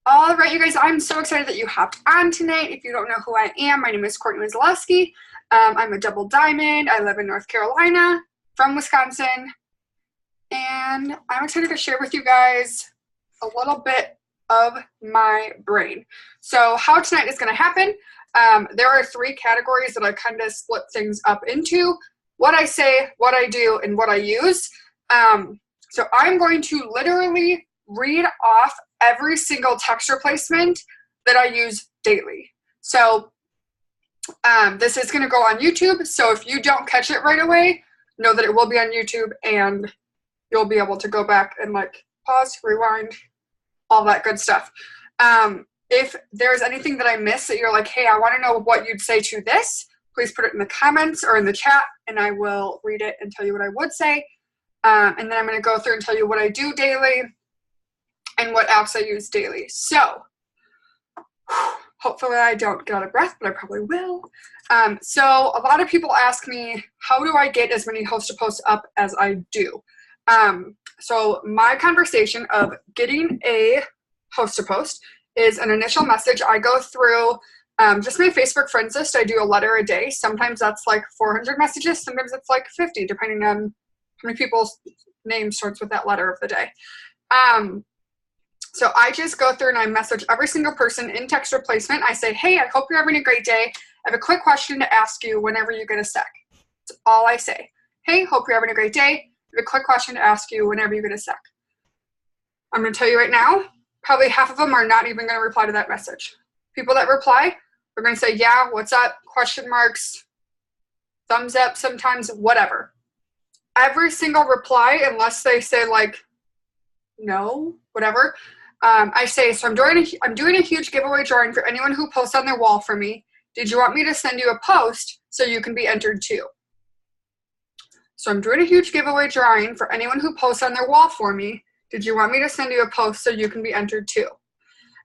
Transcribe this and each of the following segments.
All right, you guys, I'm so excited that you hopped on tonight. If you don't know who I am, my name is Courtney Wazalewski. I'm a double diamond. I live in North Carolina, from Wisconsin, and I'm excited to share with you guys a little bit of my brain. So how tonight is going to happen, there are three categories that I kind of split things up into: what I say, what I do, and what I use. So I'm going to literally read off every single text replacement that I use daily. So this is going to go on YouTube. So if you don't catch it right away, know that it will be on YouTube and you'll be able to go back and like pause, rewind, all that good stuff. If there's anything that I missed that you're like, hey, I want to know what you'd say to this, please put it in the comments or in the chat and I will read it and tell you what I would say. And then I'm going to go through and tell you what I do daily and what apps I use daily. So hopefully I don't get out of breath, but I probably will. So a lot of people ask me, how do I get as many host to posts up as I do? So my conversation of getting a host to post is an initial message. I go through just my Facebook friends list. I do a letter a day. Sometimes that's like 400 messages. Sometimes it's like 50, depending on how many people's name starts with that letter of the day. So I just go through and I message every single person in text replacement. I say, hey, I hope you're having a great day. I have a quick question to ask you whenever you get a sec. That's all I say. Hey, hope you're having a great day. I have a quick question to ask you whenever you get a sec. I'm going to tell you right now, probably half of them are not even going to reply to that message. People that reply are going to say, yeah, what's up, question marks, thumbs up sometimes, whatever. Every single reply, unless they say like, no, whatever, I say, so I'm doing a huge giveaway drawing for anyone who posts on their wall for me. Did you want me to send you a post so you can be entered too? So I'm doing a huge giveaway drawing for anyone who posts on their wall for me. Did you want me to send you a post so you can be entered too?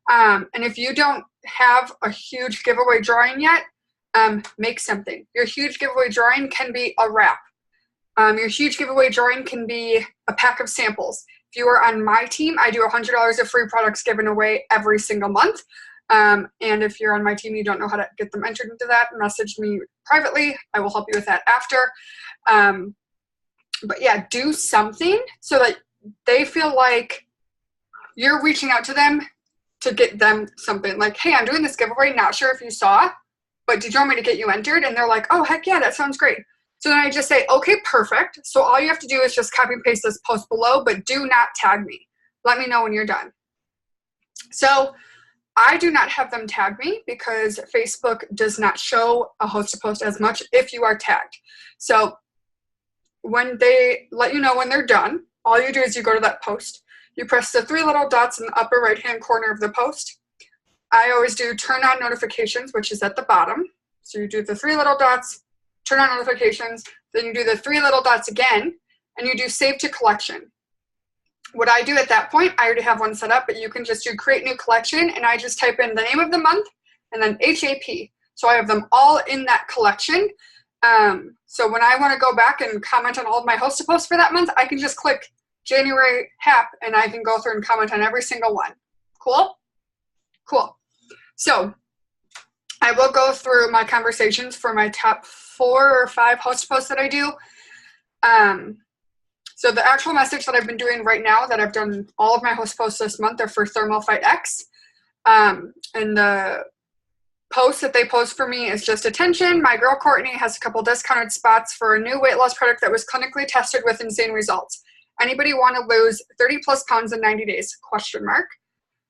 And if you don't have a huge giveaway drawing yet, make something. Your huge giveaway drawing can be a wrap. Your huge giveaway drawing can be a pack of samples. If you are on my team, I do $100 of free products given away every single month. And if you're on my team, you don't know how to get them entered into that, message me privately. I will help you with that after. But yeah, do something so that they feel like you're reaching out to them to get them something. Like, hey, I'm doing this giveaway, not sure if you saw, but did you want me to get you entered? And they're like, oh, heck yeah, that sounds great. So then I just say, okay, perfect. So all you have to do is just copy and paste this post below, but do not tag me. Let me know when you're done. So I do not have them tag me because Facebook does not show a host to post as much if you are tagged. So when they let you know when they're done, all you do is you go to that post. You press the three little dots in the upper right-hand corner of the post. I always do turn on notifications, which is at the bottom. So you do the three little dots, turn on notifications, then you do the three little dots again, and you do save to collection. What I do at that point, I already have one set up, but you can just do create new collection, and I just type in the name of the month and then HAP. So I have them all in that collection. So when I want to go back and comment on all of my host to posts for that month, I can just click January HAP and I can go through and comment on every single one. Cool? Cool. So I will go through my conversations for my top 4 or 5 host posts that I do. So the actual message that I've been doing right now that I've done all of my host posts this month are for Thermal Fight X. And the post that they post for me is just attention. My girl Courtney has a couple discounted spots for a new weight loss product that was clinically tested with insane results. Anybody want to lose 30 plus pounds in 90 days? Question mark.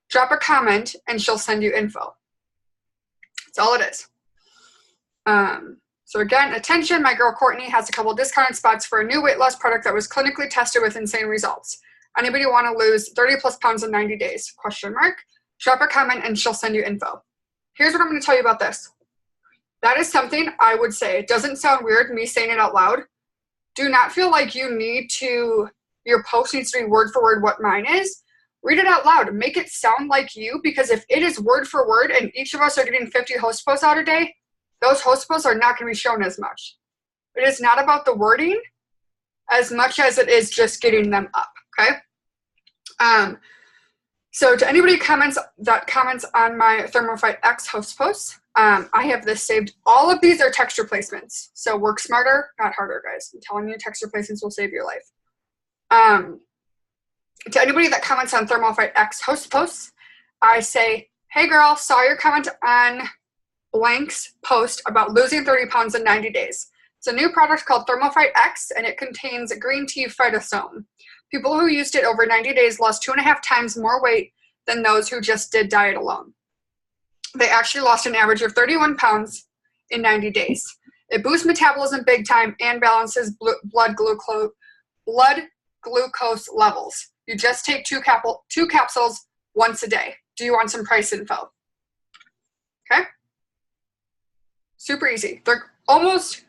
Drop a comment and she'll send you info. That's all it is. So again, attention, my girl Courtney has a couple discounted spots for a new weight loss product that was clinically tested with insane results. Anybody want to lose 30 plus pounds in 90 days? Question mark. Drop a comment and she'll send you info. Here's what I'm going to tell you about this. That is something I would say. It doesn't sound weird, me saying it out loud. Do not feel like you need to, your post needs to be word for word what mine is. Read it out loud. Make it sound like you, because if it is word for word and each of us are getting 50 host posts out a day, those host posts are not going to be shown as much. It is not about the wording as much as it is just getting them up, okay? So to anybody that comments on my ThermoFight X host posts, I have this saved. All of these are text replacements. So work smarter, not harder, guys. I'm telling you, text replacements will save your life. To anybody that comments on ThermoFight X host posts, I say, hey girl, saw your comment on blank's post about losing 30 pounds in 90 days. It's a new product called ThermoFight X, and it contains green tea phytosome. People who used it over 90 days lost 2.5 times more weight than those who just did diet alone. They actually lost an average of 31 pounds in 90 days. It boosts metabolism big time and balances blood glucose levels. You just take two capsules once a day. Do you want some price info? Okay. Super easy. They're almost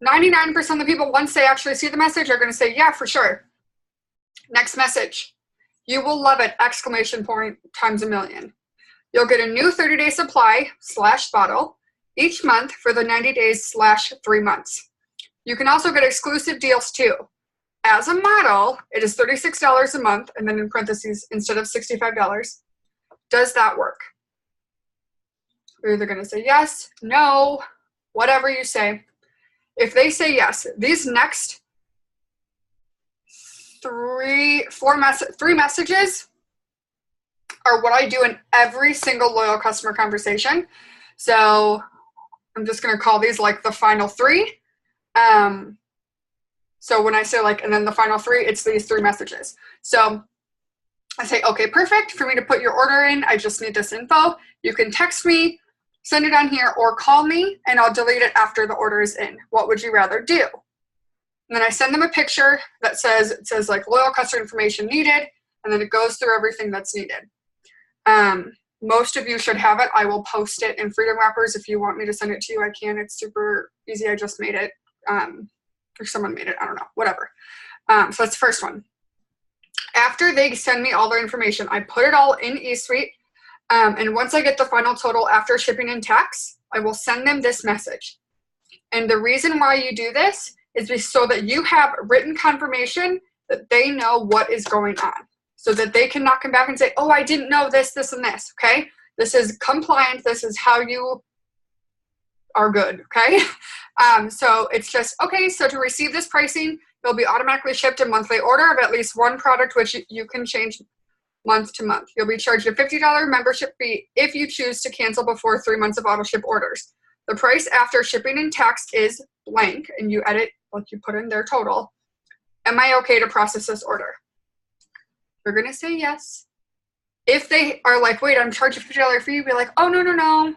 99% of the people, once they actually see the message, are going to say, yeah, for sure. Next message. You will love it, exclamation point times a million. You'll get a new 30-day supply / bottle each month for the 90 days / 3 months. You can also get exclusive deals too. As a model, it is $36 a month, and then in parentheses, instead of $65. Does that work? You're either going to say yes, no, whatever you say. If they say yes, these next three messages are what I do in every single loyal customer conversation. So I'm just going to call these like the final 3. So when I say like, and then the final 3, it's these 3 messages. So I say, okay, perfect. For me to put your order in, I just need this info. You can text me, send it on here, or call me, and I'll delete it after the order is in. What would you rather do? And then I send them a picture that says like loyal customer information needed, and then it goes through everything that's needed. Most of you should have it. I will post it in Freedom Wrappers. If you want me to send it to you, I can. It's super easy. I just made it. Or someone made it. I don't know. Whatever. So that's the first one. After they send me all their information, I put it all in eSuite. And once I get the final total after shipping and tax, I will send them this message. And the reason why you do this is so that you have written confirmation that they know what is going on, so that they can not come back and say, oh, I didn't know this, this, and this, okay? This is compliant. This is how you are good, okay? So it's just, okay, so to receive this pricing, you'll be automatically shipped a monthly order of at least one product, which you can change month to month. You'll be charged a $50 membership fee if you choose to cancel before 3 months of auto ship orders. The price after shipping and tax is blank, and you edit, like you put in their total. Am I okay to process this order? You're going to say yes. If they are like, wait, I'm charged a $50 fee, you'll be like, oh, no.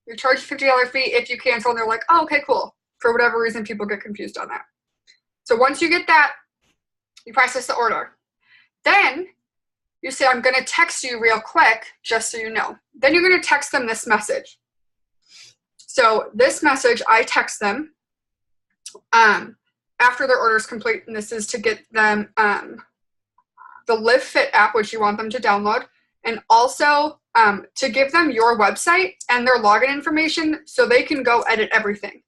You're charged a $50 fee if you cancel, and they're like, oh, okay, cool. For whatever reason, people get confused on that. So once you get that, you process the order. Then you say, I'm going to text you real quick, just so you know. Then you're going to text them this message. So this message, I text them after their order is complete, and this is to get them the Live Fit app, which you want them to download, and also to give them your website and their login information so they can go edit everything.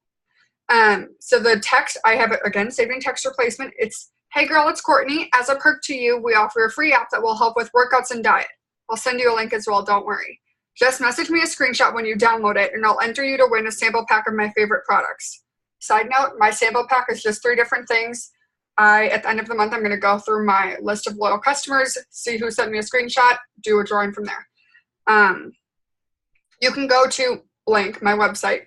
So the text, I have it, again, saving text replacement. It's, hey girl, it's Courtney. As a perk to you, we offer a free app that will help with workouts and diet. I'll send you a link as well, don't worry. Just message me a screenshot when you download it, and I'll enter you to win a sample pack of my favorite products. Side note, my sample pack is just 3 different things. At the end of the month, I'm going to go through my list of loyal customers, see who sent me a screenshot, do a drawing from there. You can go to blank, my website,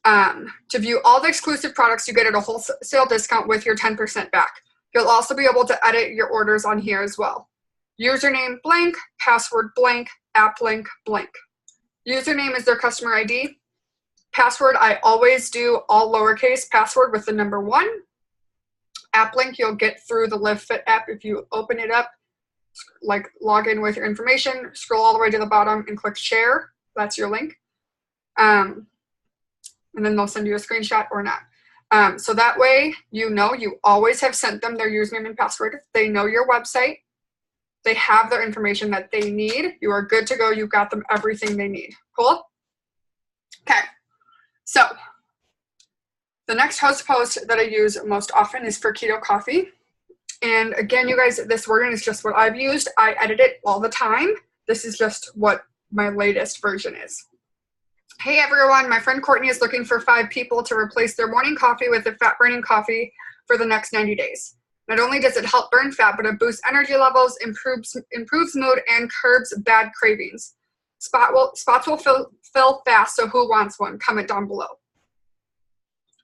to view all the exclusive products. You get at a wholesale discount with your 10% back. You'll also be able to edit your orders on here as well. Username blank, password blank, app link blank. Username is their customer ID. Password, I always do all lowercase password with the number 1. App link you'll get through the Live Fit app. If you open it up, like log in with your information, scroll all the way to the bottom and click share. That's your link. And then they'll send you a screenshot or not. So that way, you know you always have sent them their username and password. They know your website. They have their information that they need. You are good to go. You've got them everything they need. Cool? Okay. So the next host post that I use most often is for keto coffee. And again, you guys, this wording is just what I've used. I edit it all the time. This is just what my latest version is. Hey everyone, my friend Courtney is looking for 5 people to replace their morning coffee with a fat-burning coffee for the next 90 days. Not only does it help burn fat, but it boosts energy levels, improves mood, and curbs bad cravings. Spots will fill fast, so who wants one? Comment down below.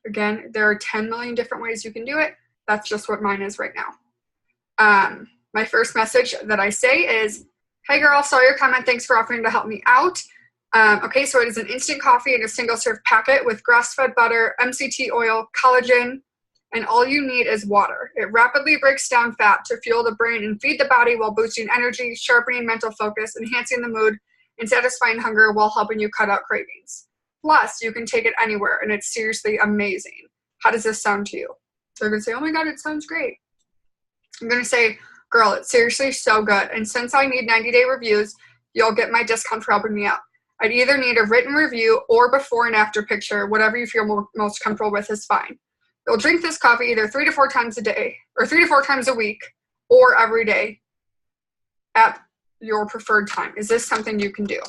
Again, there are 10 million different ways you can do it. That's just what mine is right now. My first message that I say is, hey girl, saw your comment. Thanks for offering to help me out. Okay, so it is an instant coffee in a single serve packet with grass-fed butter, MCT oil, collagen, and all you need is water. It rapidly breaks down fat to fuel the brain and feed the body while boosting energy, sharpening mental focus, enhancing the mood, and satisfying hunger while helping you cut out cravings. Plus, you can take it anywhere, and it's seriously amazing. How does this sound to you? So they're going to say, oh my God, it sounds great. I'm going to say, girl, it's seriously so good. And since I need 90-day reviews, you'll get my discount for helping me out. I'd either need a written review or before and after picture. Whatever you feel most comfortable with is fine. You'll drink this coffee either 3 to 4 times a day, or 3 to 4 times a week, or every day at your preferred time. Is this something you can do?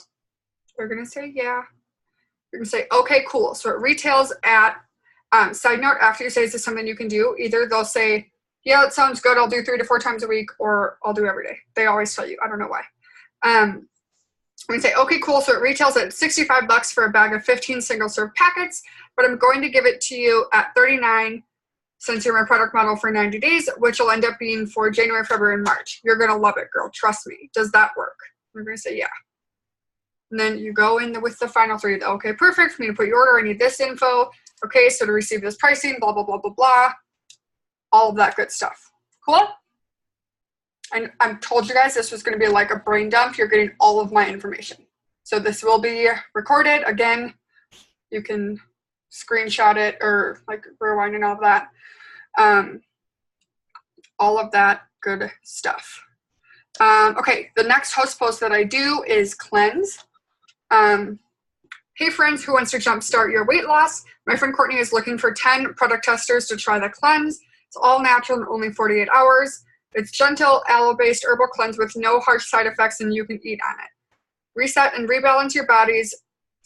They're going to say, yeah. You're going to say, okay, cool. So it retails at, side note, after you say, is this something you can do? Either they'll say, yeah, it sounds good. I'll do 3 to 4 times a week, or I'll do every day. They always tell you. I don't know why. We say, okay, cool. So it retails at $65 for a bag of 15 single-serve packets, but I'm going to give it to you at $39 since you're my product model for 90 days, which will end up being for January, February, and March. You're going to love it, girl. Trust me. Does that work? We're going to say, yeah. And then you go in with the final 3. Okay, perfect. For me to put your order, I need this info. Okay, so to receive this pricing, blah, blah, blah, blah, blah. All of that good stuff. Cool? And I told you guys this was going to be like a brain dump. You're getting all of my information. So this will be recorded. Again, you can screenshot it or like rewind and all of that. All of that good stuff. Okay, the next host post that I do is cleanse. Hey friends, who wants to jumpstart your weight loss? My friend Courtney is looking for 10 product testers to try the cleanse. It's all natural and only 48 hours. It's gentle, aloe-based herbal cleanse with no harsh side effects, and you can eat on it. Reset and rebalance your bodies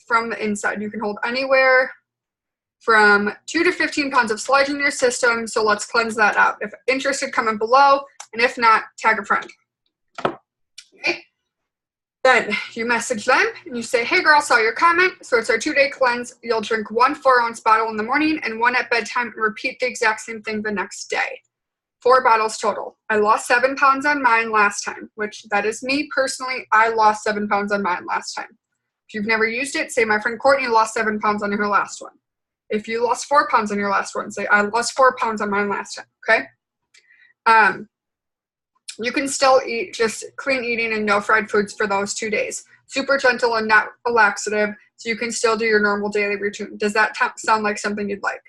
from the inside. You can hold anywhere from 2 to 15 pounds of sludge in your system, so let's cleanse that out. If interested, comment below, and if not, tag a friend. Okay. Then you message them, and you say, hey girl, saw your comment. So it's our 2-day cleanse. You'll drink 1 4-ounce bottle in the morning and 1 at bedtime, and repeat the exact same thing the next day. 4 bottles total. I lost 7 pounds on mine last time, which that is me personally. I lost 7 pounds on mine last time. If you've never used it, say my friend Courtney lost 7 pounds on her last one. If you lost 4 pounds on your last one, say I lost 4 pounds on mine last time, okay? You can still eat just clean eating and no fried foods for those 2 days. Super gentle and not a laxative, so you can still do your normal daily routine. Does that sound like something you'd like?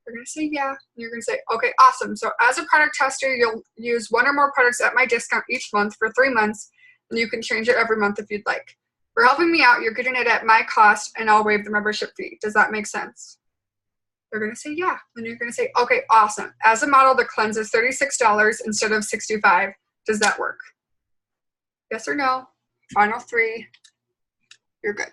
You're going to say yeah. You're going to say, okay, awesome. So as a product tester, you'll use 1 or more products at my discount each month for 3 months, and you can change it every month if you'd like. For helping me out, you're getting it at my cost, and I'll waive the membership fee. Does that make sense? They're going to say yeah. Then you're going to say, okay, awesome. As a model, the cleanse is $36 instead of $65. Does that work? Yes or no? Final 3. You're good.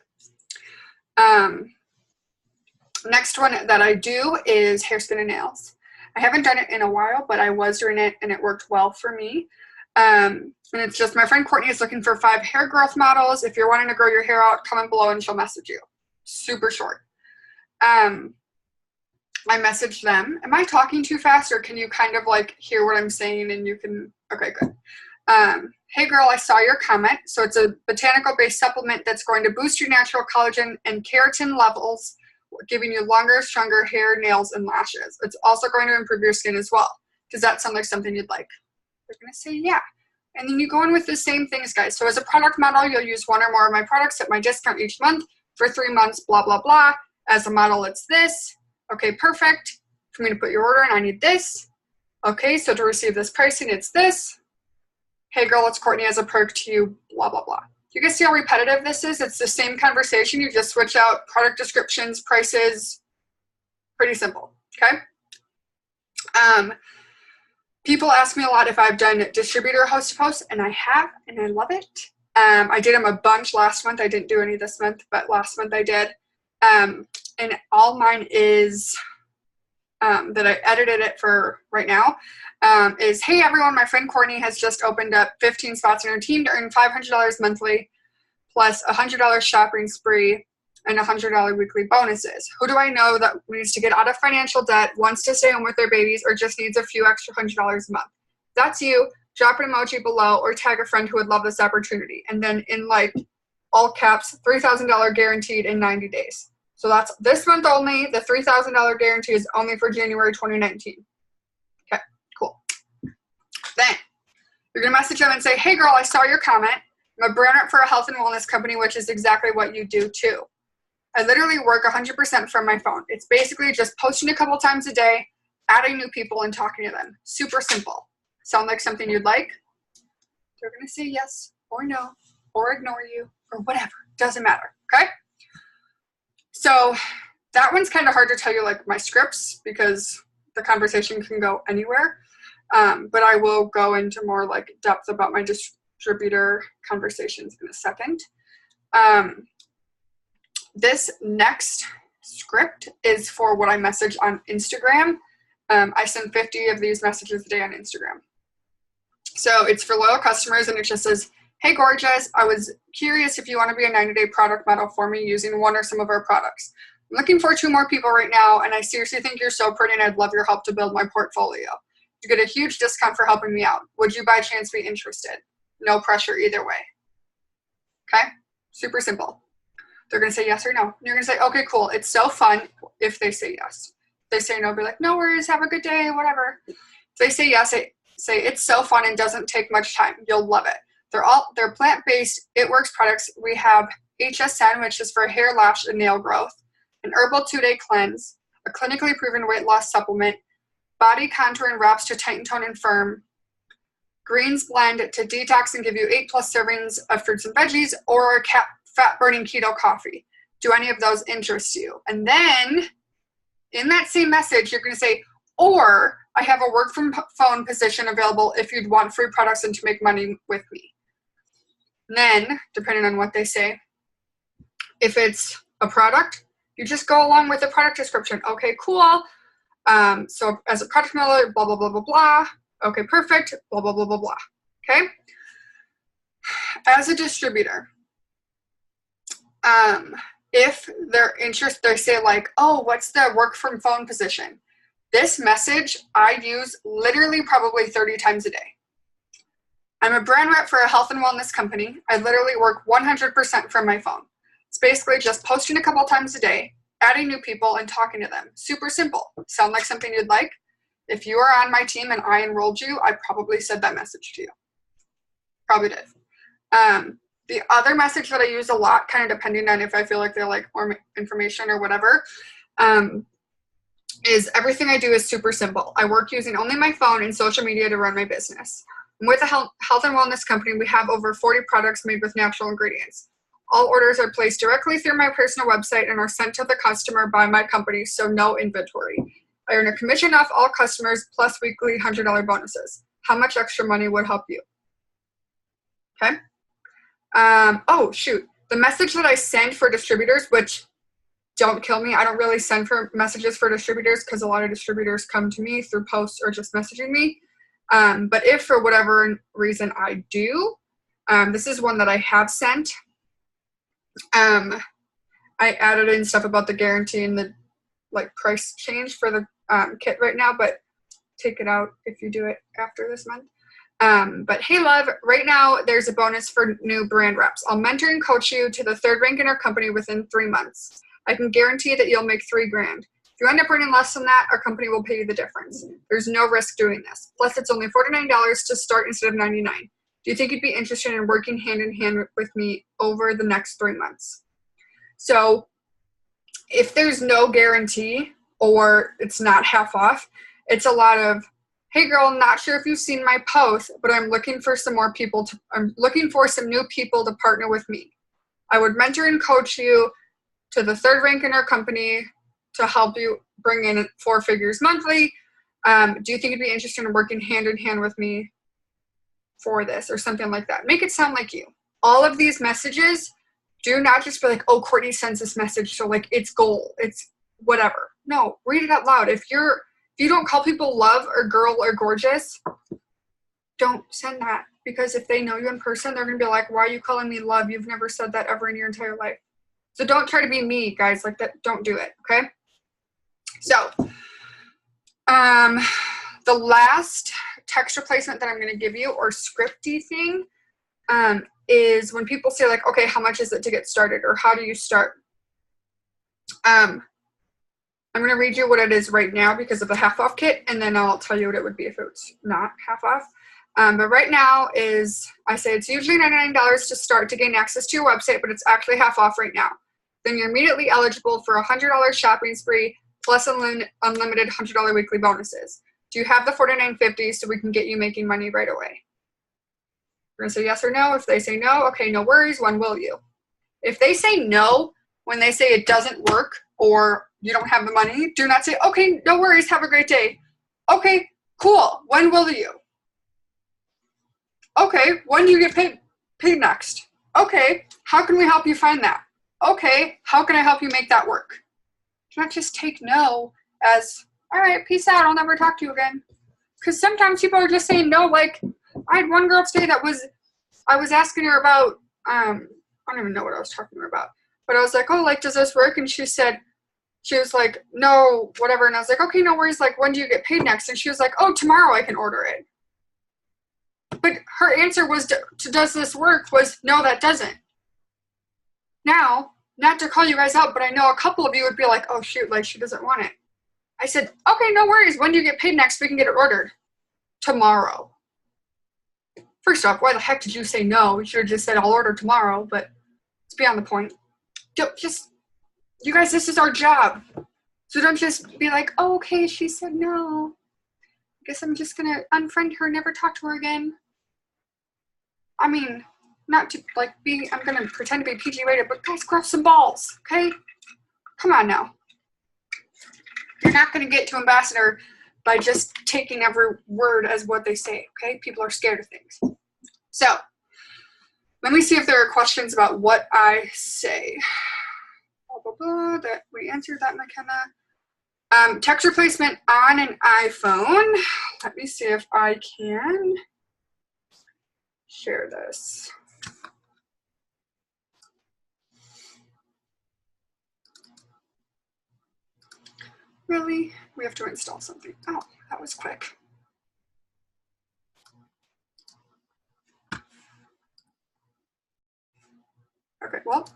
Next one that I do is hair, skin, and nails. I haven't done it in a while, but I was doing it, and it worked well for me. And it's just my friend Courtney is looking for 5 hair growth models. If you're wanting to grow your hair out, comment below and she'll message you. Super short. I messaged them. Am I talking too fast, or can you kind of like hear what I'm saying and you can, okay, good. Hey girl, I saw your comment. So it's a botanical-based supplement that's going to boost your natural collagen and keratin levels, giving you longer, stronger hair, nails, and lashes. It's also going to improve your skin as well. Does that sound like something you'd like? They're going to say yeah. And then you go in with the same things, guys. So as a product model, you'll use 1 or more of my products at my discount each month for 3 months, blah, blah, blah. As a model, it's this. Okay, perfect. For me to put your order in, I need this. Okay, so to receive this pricing, it's this. Hey girl, it's Courtney as a perk to you, blah, blah, blah. You can see how repetitive this is. It's the same conversation. You just switch out product descriptions, prices. Pretty simple, okay? People ask me a lot if I've done distributor host to post, and I have, and I love it. I did them a bunch last month. I didn't do any this month, but last month I did. And all mine is that I edited it for right now is, hey everyone, my friend Courtney has just opened up 15 spots in her team to earn $500 monthly plus a $100 shopping spree and $100 weekly bonuses. Who do I know that needs to get out of financial debt, wants to stay home with their babies, or just needs a few extra $100 a month? That's you. Drop an emoji below or tag a friend who would love this opportunity. And then in like all caps, $3,000 guaranteed in 90 days. So that's this month only. The $3,000 guarantee is only for January 2019. Okay, cool. Then you're going to message them and say, hey girl, I saw your comment. I'm a brand rep for a health and wellness company, which is exactly what you do too. I literally work 100% from my phone. It's basically just posting a couple times a day, adding new people and talking to them. Super simple. Sound like something you'd like? They're going to say yes or no or ignore you or whatever. Doesn't matter. Okay? So that one's kind of hard to tell you like my scripts because the conversation can go anywhere. But I will go into more like depth about my distributor conversations in a second. This next script is for what I message on Instagram. I send 50 of these messages a day on Instagram. So it's for loyal customers and it just says, hey gorgeous, I was curious if you want to be a 90-day product model for me using one or some of our products. I'm looking for 2 more people right now and I seriously think you're so pretty and I'd love your help to build my portfolio. You get a huge discount for helping me out. Would you by chance be interested? No pressure either way. Okay? Super simple. They're going to say yes or no. And you're going to say, okay, cool. It's so fun if they say yes. If they say no, be like, no worries, have a good day, whatever. If they say yes, say it's so fun and doesn't take much time. You'll love it. They're plant-based, It Works products. We have HSN, which is for hair, lash, and nail growth, an herbal 2-day cleanse, a clinically proven weight loss supplement, body contour and wraps to tighten, tone, and firm, greens blend to detox and give you 8+ servings of fruits and veggies, or a fat-burning keto coffee. Do any of those interest you? And then in that same message, you're going to say, or I have a work from phone position available if you'd want free products and to make money with me. And then, depending on what they say, if it's a product, you just go along with the product description. Okay, cool. So as a product mailer, blah, blah, blah, blah, blah. Okay, perfect. Blah, blah, blah, blah, blah. Okay? As a distributor, if they're interested, they say like, oh, what's the work from phone position? This message I use literally probably 30 times a day. I'm a brand rep for a health and wellness company. I literally work 100% from my phone. It's basically just posting a couple times a day, adding new people, and talking to them. Super simple. Sound like something you'd like? If you are on my team and I enrolled you, I probably said that message to you. Probably did. The other message that I use a lot, kind of depending on if I feel like they're like more information or whatever, is everything I do is super simple. I work using only my phone and social media to run my business. I'm with a health and wellness company. We have over 40 products made with natural ingredients. All orders are placed directly through my personal website and are sent to the customer by my company, so no inventory. I earn a commission off all customers plus weekly $100 bonuses. How much extra money would help you? Okay. Oh, shoot. The message that I send for distributors, which don't kill me, I don't really send for messages for distributors because a lot of distributors come to me through posts or just messaging me. But if for whatever reason I do, this is one that I have sent. I added in stuff about the guarantee and the like price change for the kit right now, but take it out if you do it after this month. But hey love, right now there's a bonus for new brand reps. I'll mentor and coach you to the 3rd rank in our company within 3 months. I can guarantee that you'll make $3,000. If you end up earning less than that, our company will pay you the difference. There's no risk doing this. Plus it's only $49 to start instead of $99. Do you think you'd be interested in working hand in hand with me over the next 3 months? So if there's no guarantee or it's not half off, it's a lot of, hey girl, I'm not sure if you've seen my post, but I'm looking for some more people I'm looking for some new people to partner with me. I would mentor and coach you to the 3rd rank in our company to help you bring in 4 figures monthly. Do you think you'd be interested in working hand in hand with me for this or something like that? Make it sound like you. all of these messages, do not just be like, oh, Courtney sends this message, so like it's gold, it's whatever. No, read it out loud. If you don't call people love or girl or gorgeous, don't send that, because if they know you in person, they're gonna be like, why are you calling me love? You've never said that ever in your entire life. So don't try to be me, guys, like that. Don't do it, okay? So, the last text replacement that I'm gonna give you, or scripty thing, is when people say like, okay, how much is it to get started, or how do you start? I'm going to read you what it is right now because of the half off kit, and then I'll tell you what it would be if it's not half off. But right now I say it's usually $99 to start to gain access to your website, but it's actually half off right now. Then you're immediately eligible for a $100 shopping spree plus unlimited $100 weekly bonuses. Do you have the $49.50 so we can get you making money right away? We're going to say yes or no. If they say no, okay, no worries. When will you? If they say no, when they say it doesn't work or you don't have the money, do not say, okay, no worries, have a great day. Okay, cool. When will you? Okay, when do you get paid next? Okay, how can we help you find that? Okay, how can I help you make that work? Do not just take no as, all right, peace out, I'll never talk to you again. Because sometimes people are just saying no. Like, I had one girl today I was asking her about, I don't even know what I was talking to her about. But I was like, oh, like, does this work? And she was like, no, whatever. And I was like, okay, no worries. Like, when do you get paid next? And she was like, oh, tomorrow I can order it. But her answer was, does this work? Was, no, that doesn't. Now, not to call you guys out, but I know a couple of you would be like, oh, shoot, like, she doesn't want it. I said, okay, no worries. When do you get paid next? We can get it ordered. Tomorrow. First off, why the heck did you say no? You should have just said, I'll order tomorrow, but it's beyond the point. You guys, this is our job. So don't just be like, oh, okay, she said no. I guess I'm just going to unfriend her, never talk to her again. I mean, not to, like, I'm going to pretend to be PG rated, but guys, grab some balls, okay? Come on now. You're not going to get to ambassador by just taking every word as what they say, okay? People are scared of things. So, let me see if there are questions about what I say. Blah, blah, blah, that we answered that, McKenna. Text replacement on an iPhone. Let me see if I can share this. Really? We have to install something. Oh, that was quick. Okay, well,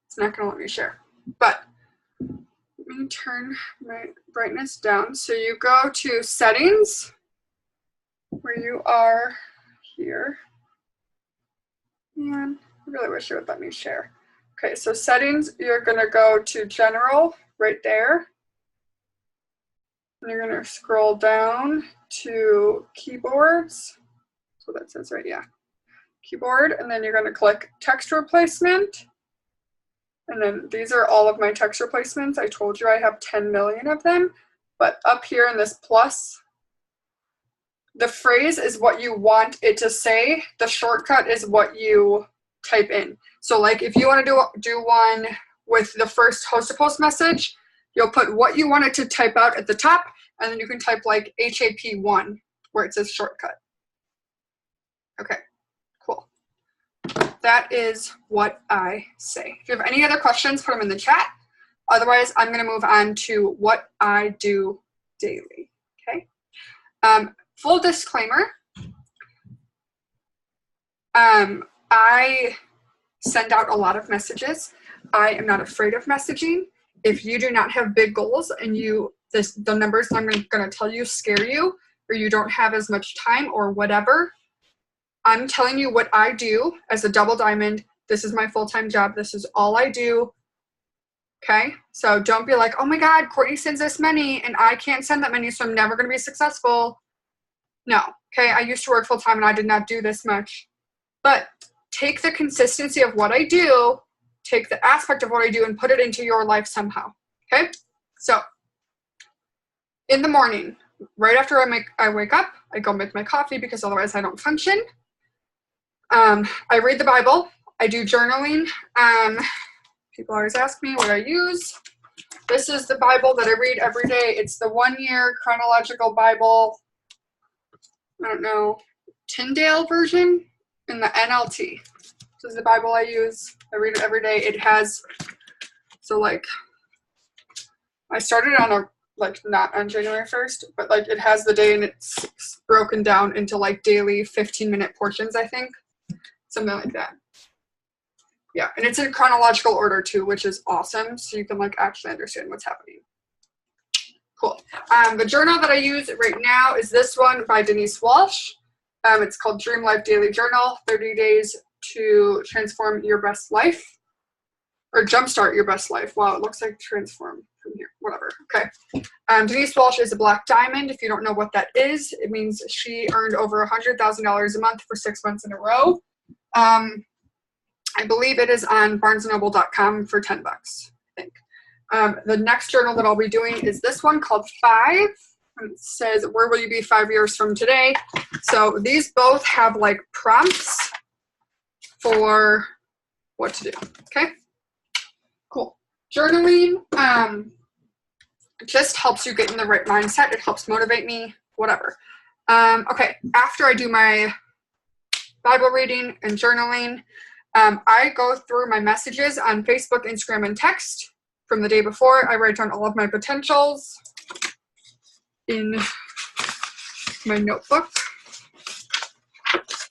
it's not going to let me share. But let me turn my brightness down. So you go to settings, where you are here. And I really wish it would let me share. Okay, so settings, you're going to go to general right there. And you're going to scroll down to keyboards. So that says right, yeah. Keyboard, and then you're going to click text replacement. And then these are all of my text replacements. I told you I have 10 million of them. But up here in this plus, the phrase is what you want it to say. The shortcut is what you type in. So like if you want to do one with the first host to post message, you'll put what you want it to type out at the top, and then you can type like HAP1 where it says shortcut. Okay, cool. That is what I say. If you have any other questions, put them in the chat. Otherwise, I'm going to move on to what I do daily. Okay. Full disclaimer. I send out a lot of messages. I am not afraid of messaging. If you do not have big goals and the numbers I'm going to tell you scare you, or you don't have as much time or whatever, I'm telling you what I do as a double diamond. This is my full-time job. This is all I do. Okay? So don't be like, oh my God, Courtney sends this many and I can't send that many, so I'm never going to be successful. No. Okay? I used to work full-time and I did not do this much. But take the consistency of what I do, take the aspect of what I do, and put it into your life somehow. Okay? So in the morning, right after I wake up, I go make my coffee because otherwise I don't function. I read the Bible. I do journaling. People always ask me what I use. This is the Bible that I read every day. It's the 1 Year Chronological Bible. I don't know, Tyndale version in the NLT. This is the Bible I use. I read it every day. It has, so like, I started on a, like, not on January 1st, but like it has the day and it's broken down into like daily 15-minute portions, I think. Something like that. Yeah, and it's in chronological order too, which is awesome. So you can like actually understand what's happening. Cool. The journal that I use right now is this one by Denise Walsh. It's called Dream Life Daily Journal, 30 Days to Transform Your Best Life. Or Jumpstart Your Best Life. Wow, it looks like transform from here. Whatever. Okay. Denise Walsh is a Black Diamond. If you don't know what that is, it means she earned over $100,000 a month for 6 months in a row. I believe it is on barnesandnoble.com for $10, I think. The next journal that I'll be doing is this one called 5. It says, where will you be 5 years from today? So these both have like prompts for what to do. Okay, cool. Journaling just helps you get in the right mindset. It helps motivate me, whatever. Okay, after I do my Bible reading and journaling, I go through my messages on Facebook, Instagram, and text from the day before. I write down all of my potentials in my notebook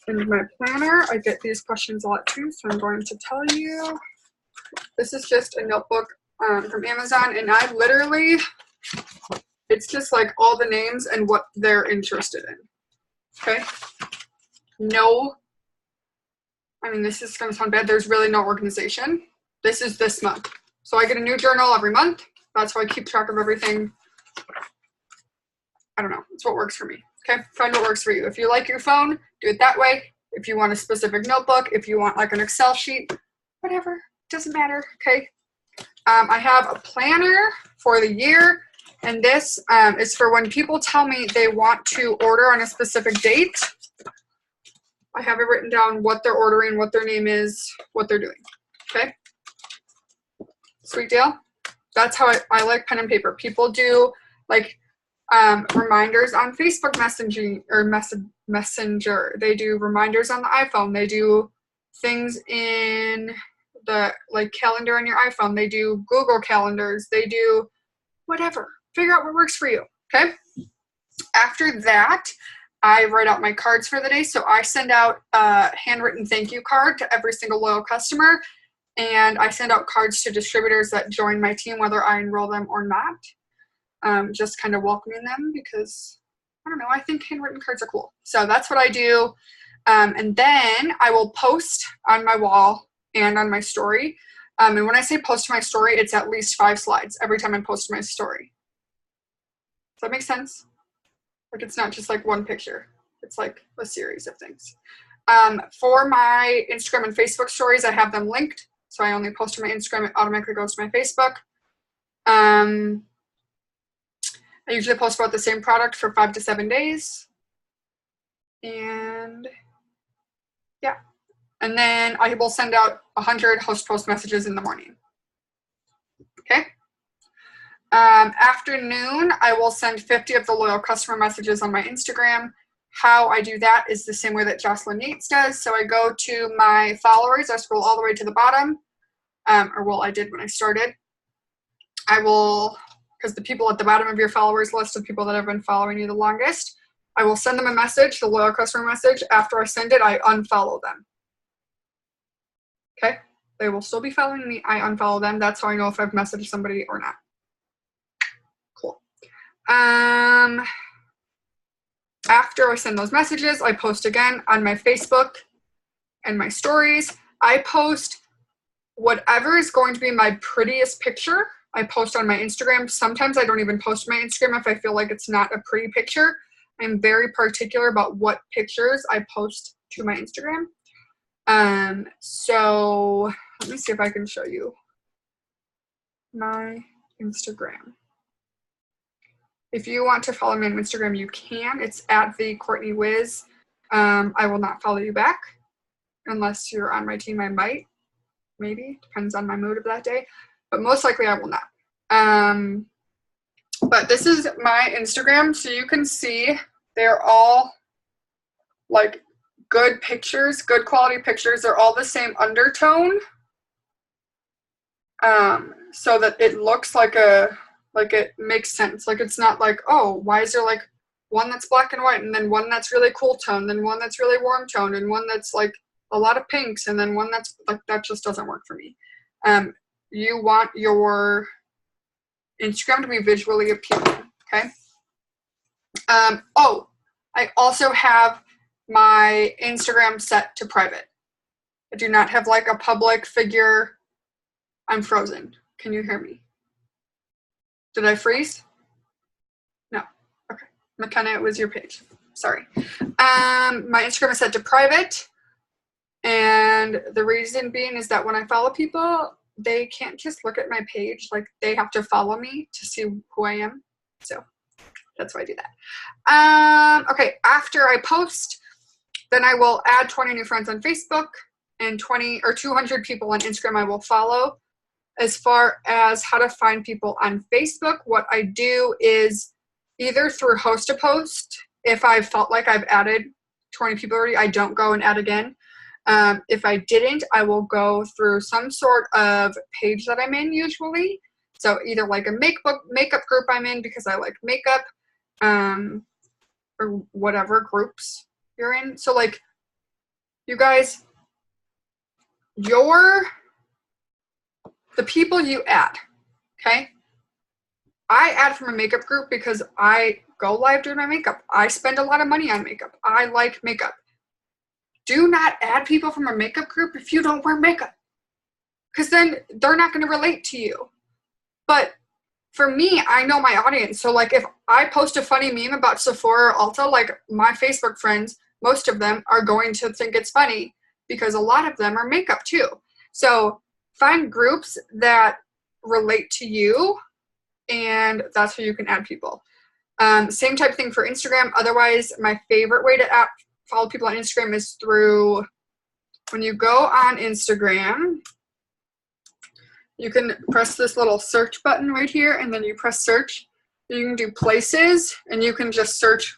and my planner. I get these questions a lot too, so I'm going to tell you. This is just a notebook from Amazon, and I literally, it's just like all the names and what they're interested in. Okay? No, I mean, this is going to sound bad. There's really no organization. This is this month. So I get a new journal every month. That's how I keep track of everything. I don't know. It's what works for me. Okay? Find what works for you. If you like your phone, do it that way. If you want a specific notebook, if you want like an Excel sheet, whatever. Doesn't matter. Okay? I have a planner for the year. And this is for when people tell me they want to order on a specific date. I have it written down what they're ordering, what their name is, what they're doing. Okay? Sweet deal. That's how I like pen and paper. People do like reminders on Facebook messaging or Messenger. They do reminders on the iPhone. They do things in the like calendar on your iPhone. They do Google calendars. They do whatever. Figure out what works for you. Okay? After that, I write out my cards for the day. So I send out a handwritten thank you card to every single loyal customer. And I send out cards to distributors that join my team, whether I enroll them or not. Just kind of welcoming them because, I don't know, I think handwritten cards are cool. So that's what I do. And then I will post on my wall and on my story. And when I say post to my story, it's at least 5 slides every time I post my story. Does that make sense? Like it's not just like one picture. It's like a series of things. For my Instagram and Facebook stories, I have them linked. So I only post to my Instagram, it automatically goes to my Facebook. I usually post about the same product for 5 to 7 days. And yeah. And then I will send out 100 host post messages in the morning. Okay. Afternoon, I will send 50 of the loyal customer messages on my Instagram. How I do that is the same way that Jocelyn Yates does. So I go to my followers, I scroll all the way to the bottom, I did when I started. I will, because the people at the bottom of your followers list of people that have been following you the longest, I will send them a message, the loyal customer message. After I send it, I unfollow them. Okay? They will still be following me. I unfollow them. That's how I know if I've messaged somebody or not. Cool. After I send those messages, I post again on my Facebook and my stories. I post whatever is going to be my prettiest picture. I post on my Instagram. Sometimes I don't even post my Instagram if I feel like it's not a pretty picture. I'm very particular about what pictures I post to my Instagram. So let me see if I can show you my Instagram. If you want to follow me on Instagram, you can. It's at the Courtney Wiz. I will not follow you back. Unless you're on my team, I might. Maybe. Depends on my mood of that day. But most likely I will not. But this is my Instagram, so you can see they're all like good pictures, good quality pictures. They're all the same undertone. So that it looks like it makes sense. Like it's not like, oh, why is there like one that's black and white and then one that's really cool tone, then one that's really warm toned and one that's like a lot of pinks and then one that's like, that just doesn't work for me. You want your Instagram to be visually appealing, okay? Oh, I also have my Instagram set to private. I do not have like a public figure. I'm frozen. Can you hear me? Did I freeze? No. Okay. McKenna, it was your page. Sorry. My Instagram is set to private. And the reason being is that when I follow people, they can't just look at my page. Like they have to follow me to see who I am. So that's why I do that. Okay, after I post, then I will add 20 new friends on Facebook and 20 or 200 people on Instagram I will follow. As far as how to find people on Facebook, what I do is either through host a post. If I felt like I've added 20 people already, I don't go and add again. If I didn't, I will go through some sort of page that I'm in usually. So either like a makeup group I'm in because I like makeup, or whatever groups you're in. So like, you guys, the people you add, okay? I add from a makeup group because I go live doing my makeup. I spend a lot of money on makeup. I like makeup. Do not add people from a makeup group if you don't wear makeup, because then they're not going to relate to you. But for me, I know my audience. So like if I post a funny meme about Sephora or Ulta, like my Facebook friends, most of them are going to think it's funny because a lot of them are makeup too. So find groups that relate to you, and that's how you can add people. Same type of thing for Instagram. Otherwise, my favorite way to follow people on Instagram is through, when you go on Instagram, you can press this little search button right here, and then you press search. You can do places, and you can just search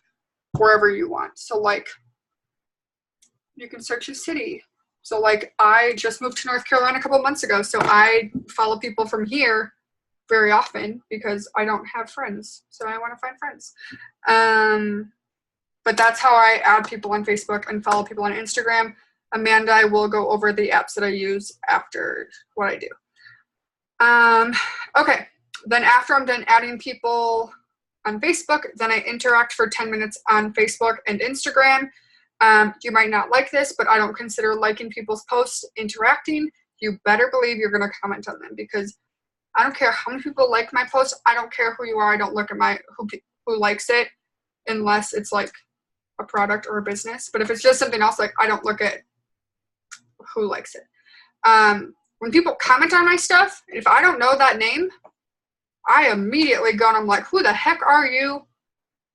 wherever you want. So like, you can search a city. So like, I just moved to North Carolina a couple months ago, so I follow people from here very often because I don't have friends, so I want to find friends. But that's how I add people on Facebook and follow people on Instagram. Amanda, I will go over the apps that I use after what I do. Okay, then after I'm done adding people on Facebook, then I interact for 10 minutes on Facebook and Instagram. You might not like this, but I don't consider liking people's posts interacting. You better believe you're going to comment on them, because I don't care how many people like my post. I don't care who you are. I don't look at who likes it unless it's like a product or a business. But if it's just something else, like I don't look at who likes it. When people comment on my stuff, if I don't know that name, I immediately go and I'm like, who the heck are you?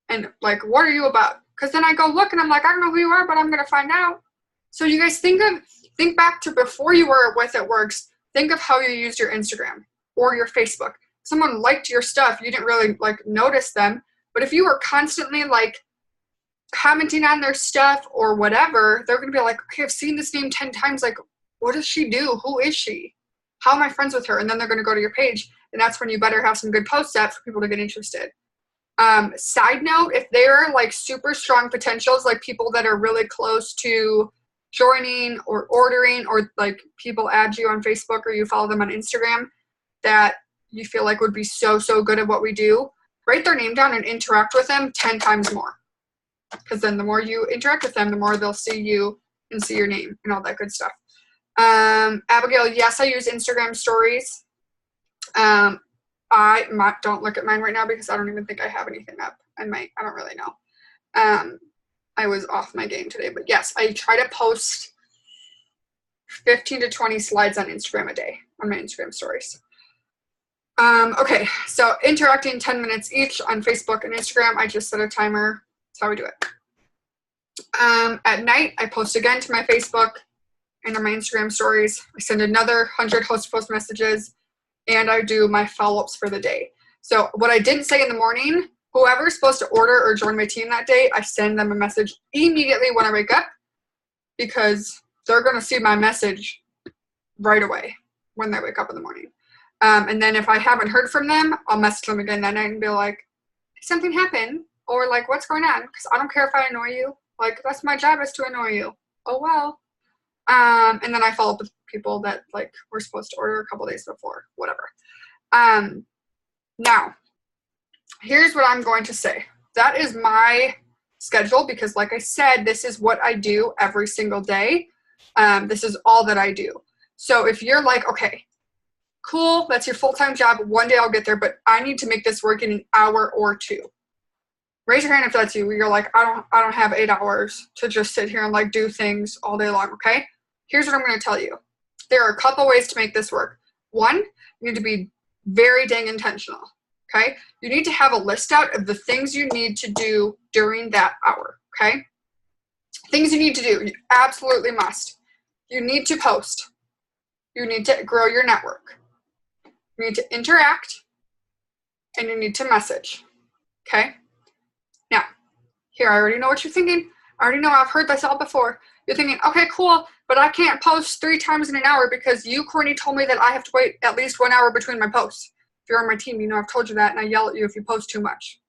And like, what are you about? Because then I go look and I'm like, I don't know who you are, but I'm going to find out. So you guys think back to before you were with It Works. Think of how you used your Instagram or your Facebook. Someone liked your stuff. You didn't really like notice them. But if you were constantly like commenting on their stuff or whatever, they're going to be like, okay, I've seen this name 10 times. Like, what does she do? Who is she? How am I friends with her? And then they're going to go to your page. And that's when you better have some good posts up for people to get interested. Side note, if they're like super strong potentials, like people that are really close to joining or ordering, or like people add you on Facebook or you follow them on Instagram that you feel like would be so good at what we do, write their name down and interact with them 10 times more. Because then the more you interact with them, the more they'll see you and see your name and all that good stuff. Abigail, yes, I use Instagram stories. I don't look at mine right now because I don't even think I have anything up. I don't really know. I was off my game today, but yes, I try to post 15 to 20 slides on Instagram a day on my Instagram stories. Okay, so interacting 10 minutes each on Facebook and Instagram. I just set a timer. That's how we do it. At night, I post again to my Facebook enter my Instagram stories. I send another 100 host post messages, and I do my follow-ups for the day. So what I didn't say in the morning, whoever's supposed to order or join my team that day, I send them a message immediately when I wake up, because they're going to see my message right away when they wake up in the morning. And then if I haven't heard from them, I'll message them again that night and be like, did something happen? Or like, what's going on? Because I don't care if I annoy you. Like, that's my job, is to annoy you. Oh, well. And then I follow up with people that like were supposed to order a couple days before, whatever. Now, here's what I'm going to say. That is my schedule, because like I said, this is what I do every single day. This is all that I do. So if you're like, okay, cool, that's your full-time job, one day I'll get there, but I need to make this work in an hour or two. Raise your hand if that's you. You're like, I don't have 8 hours to just sit here and like do things all day long, okay? Here's what I'm going to tell you. There are a couple ways to make this work. One, you need to be very dang intentional, okay? You need to have a list out of the things you need to do during that hour, okay? Things you need to do, you absolutely must. You need to post. You need to grow your network. You need to interact, and you need to message, okay? Now, here, I already know what you're thinking. I already know, I've heard this all before. You're thinking, okay, cool, but I can't post 3 times in an hour because you, Courtney, told me that I have to wait at least 1 hour between my posts. If you're on my team, you know I've told you that, and I yell at you if you post too much.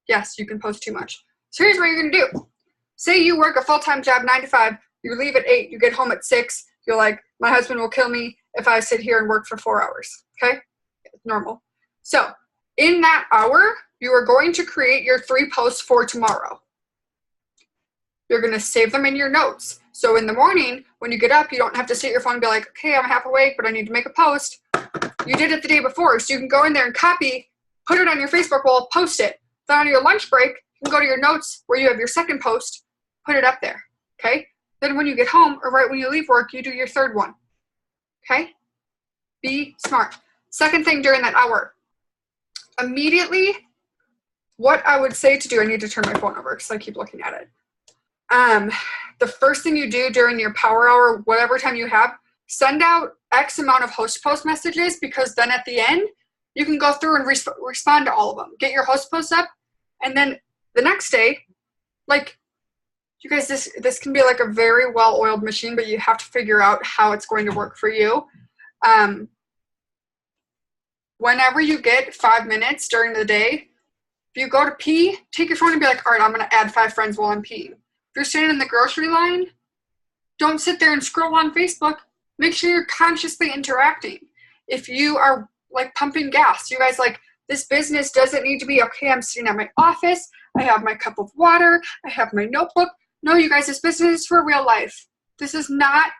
Yes, you can post too much. So here's what you're going to do. Say you work a full-time job, 9 to 5, you leave at 8, you get home at 6, you're like, my husband will kill me if I sit here and work for 4 hours, okay? It's normal. So in that hour, you are going to create your 3 posts for tomorrow. You're going to save them in your notes. So in the morning, when you get up, you don't have to sit at your phone and be like, okay, I'm half awake, but I need to make a post. You did it the day before, so you can go in there and copy, put it on your Facebook wall, post it. Then on your lunch break, you can go to your notes where you have your second post, put it up there, okay? Then when you get home, or right when you leave work, you do your third one, okay? Be smart. Second thing during that hour, immediately, what I would say to do, I need to turn my phone over because I keep looking at it. The first thing you do during your power hour, whatever time you have, send out X amount of host post messages, because then at the end, you can go through and respond to all of them. Get your host posts up, and then the next day, like, you guys, this can be like a very well-oiled machine, but you have to figure out how it's going to work for you. Whenever you get 5 minutes during the day, if you go to pee, take your phone and be like, all right, I'm going to add 5 friends while I'm peeing. If you're standing in the grocery line, don't sit there and scroll on Facebook. Make sure you're consciously interacting. If you are like pumping gas, you guys, like, this business doesn't need to be, okay, I'm sitting at my office, I have my cup of water, I have my notebook. No, you guys, this business is for real life. This is not,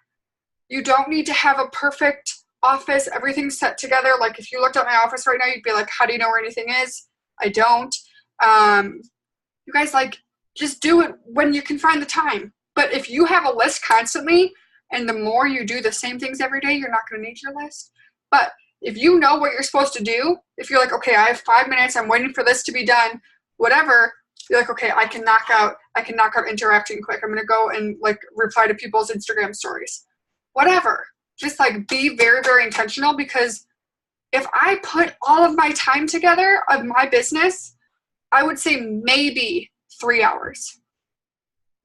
you don't need to have a perfect office, everything set together. Like, if you looked at my office right now, you'd be like, how do you know where anything is? I don't. You guys, like, just do it when you can find the time. But if you have a list constantly, and the more you do the same things every day, you're not going to need your list. But if you know what you're supposed to do, if you're like, okay, I have 5 minutes, I'm waiting for this to be done, whatever, you're like, okay, I can knock out interacting quick. I'm going to go and like reply to people's Instagram stories. Whatever. Just like be very, very intentional, because if I put all of my time together of my business, I would say maybe 3 hours.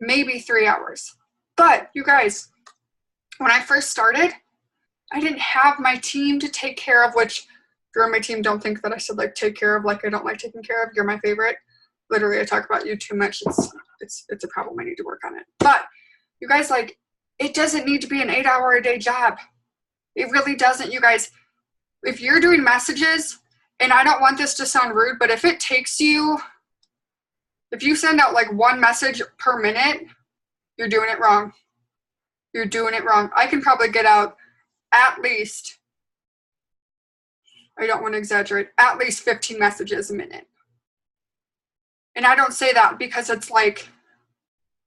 Maybe 3 hours. But you guys, when I first started, I didn't have my team to take care of, which if you're on my team, don't think that I said like take care of, like I don't like taking care of. You're my favorite. Literally, I talk about you too much. It's a problem. I need to work on it. But you guys, like, it doesn't need to be an 8-hour-a-day job. It really doesn't, you guys. If you're doing messages, and I don't want this to sound rude, but if it takes you, if you send out like 1 message per minute, you're doing it wrong. You're doing it wrong. I can probably get out at least, I don't want to exaggerate, at least 15 messages a minute. And I don't say that because it's like,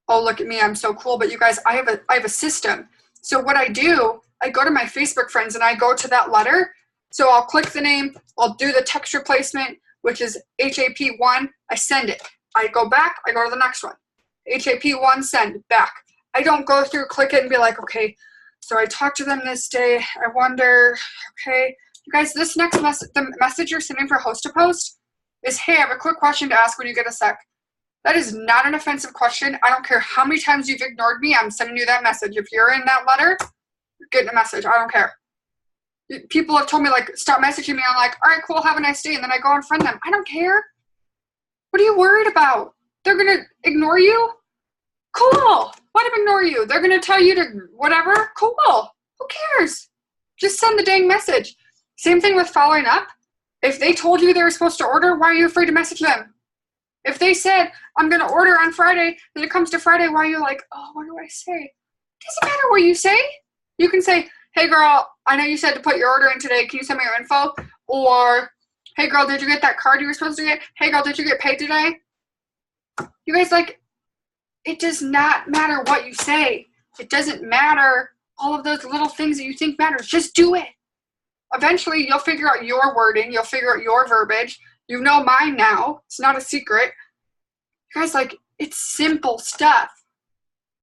oh, look at me, I'm so cool. But you guys, I have a system. So what I do, I go to my Facebook friends and I go to that letter. So I'll click the name, I'll do the text replacement, which is HAP1, I send it. I go back, I go to the next one. HAP1, send, back. I don't go through, click it, and be like, okay, So I talked to them this day. I wonder, okay, you guys, this next the message you're sending for host to post is, hey, I have a quick question to ask when you get a sec. That is not an offensive question. I don't care how many times you've ignored me. I'm sending you that message. If you're in that letter, you're getting a message. I don't care. People have told me, like, stop messaging me. I'm like, all right, cool, have a nice day. And then I go unfriend them. I don't care. What are you worried about? They're going to ignore you? Cool. Let them ignore you. They're going to tell you to whatever? Cool. Who cares? Just send the dang message. Same thing with following up. If they told you they were supposed to order, why are you afraid to message them? If they said, I'm going to order on Friday, then it comes to Friday, why are you like, oh, what do I say? It doesn't matter what you say. You can say, hey, girl, I know you said to put your order in today. Can you send me your info? Or, hey, girl, did you get that card you were supposed to get? Hey, girl, did you get paid today? You guys, like, it does not matter what you say. It doesn't matter all of those little things that you think matters. Just do it. Eventually, you'll figure out your wording. You'll figure out your verbiage. You know mine now. It's not a secret. You guys, like, it's simple stuff.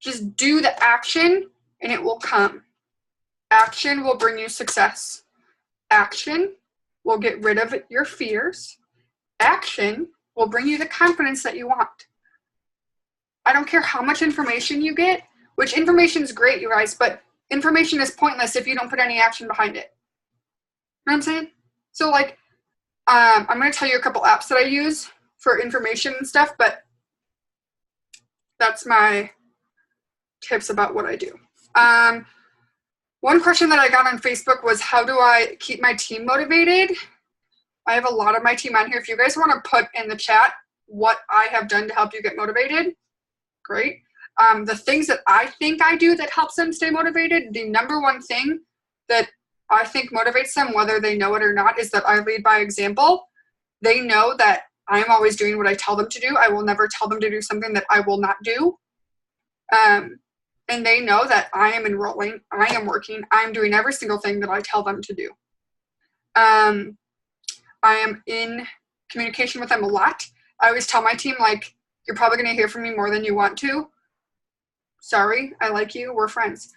Just do the action, and it will come. Action will bring you success. Action will get rid of your fears. Action will bring you the confidence that you want. I don't care how much information you get, which information is great, you guys, but information is pointless if you don't put any action behind it. You know what I'm saying? So, like, I'm going to tell you a couple apps that I use for information and stuff, but that's my tips about what I do. One question that I got on Facebook was, how do I keep my team motivated? I have a lot of my team on here. If you guys want to put in the chat what I have done to help you get motivated, great. The things that I think I do that helps them stay motivated, the number one thing that I think motivates them, whether they know it or not, is that I lead by example. They know that I'm always doing what I tell them to do. I will never tell them to do something that I will not do. And they know that I am enrolling, I am working, I'm doing every single thing that I tell them to do. I am in communication with them a lot. I always tell my team, like, you're probably going to hear from me more than you want to. Sorry, I like you, we're friends.